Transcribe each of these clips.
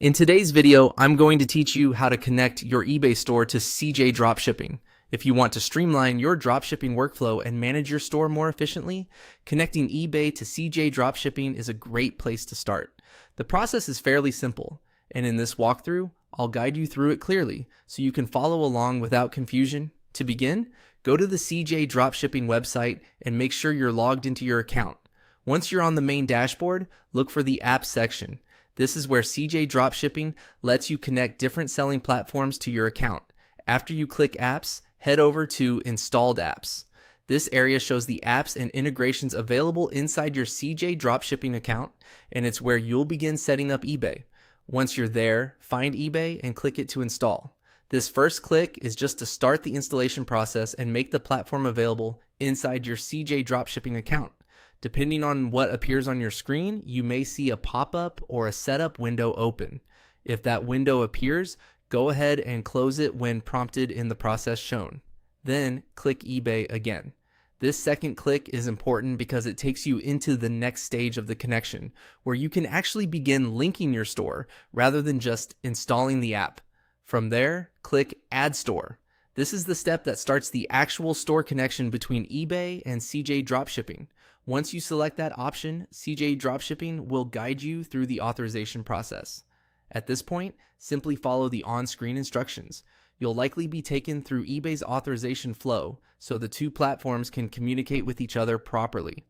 In today's video, I'm going to teach you how to connect your eBay store to CJ Dropshipping. If you want to streamline your dropshipping workflow and manage your store more efficiently, connecting eBay to CJ Dropshipping is a great place to start. The process is fairly simple, and in this walkthrough, I'll guide you through it clearly so you can follow along without confusion. To begin, go to the CJ Dropshipping website and make sure you're logged into your account. Once you're on the main dashboard, look for the Apps section. This is where CJ Dropshipping lets you connect different selling platforms to your account. After you click Apps, head over to Installed Apps. This area shows the apps and integrations available inside your CJ Dropshipping account, and it's where you'll begin setting up eBay. Once you're there, find eBay and click it to install. This first click is just to start the installation process and make the platform available inside your CJ Dropshipping account. Depending on what appears on your screen, you may see a pop-up or a setup window open. If that window appears, go ahead and close it when prompted in the process shown. Then click eBay again. This second click is important because it takes you into the next stage of the connection, where you can actually begin linking your store rather than just installing the app. From there, click Add Store. This is the step that starts the actual store connection between eBay and CJ Dropshipping. Once you select that option, CJ Dropshipping will guide you through the authorization process. At this point, simply follow the on-screen instructions. You'll likely be taken through eBay's authorization flow, so the two platforms can communicate with each other properly.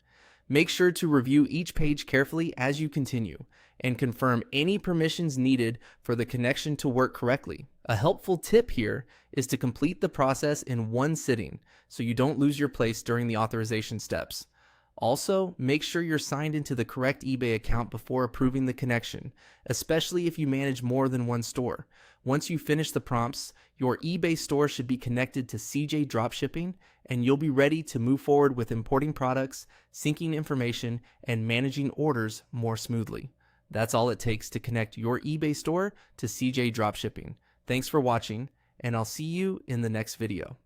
Make sure to review each page carefully as you continue, and confirm any permissions needed for the connection to work correctly. A helpful tip here is to complete the process in one sitting, so you don't lose your place during the authorization steps. Also, make sure you're signed into the correct eBay account before approving the connection, especially if you manage more than one store. Once you finish the prompts, your eBay store should be connected to CJ Dropshipping, and you'll be ready to move forward with importing products, syncing information, and managing orders more smoothly. That's all it takes to connect your eBay store to CJ Dropshipping. Thanks for watching, and I'll see you in the next video.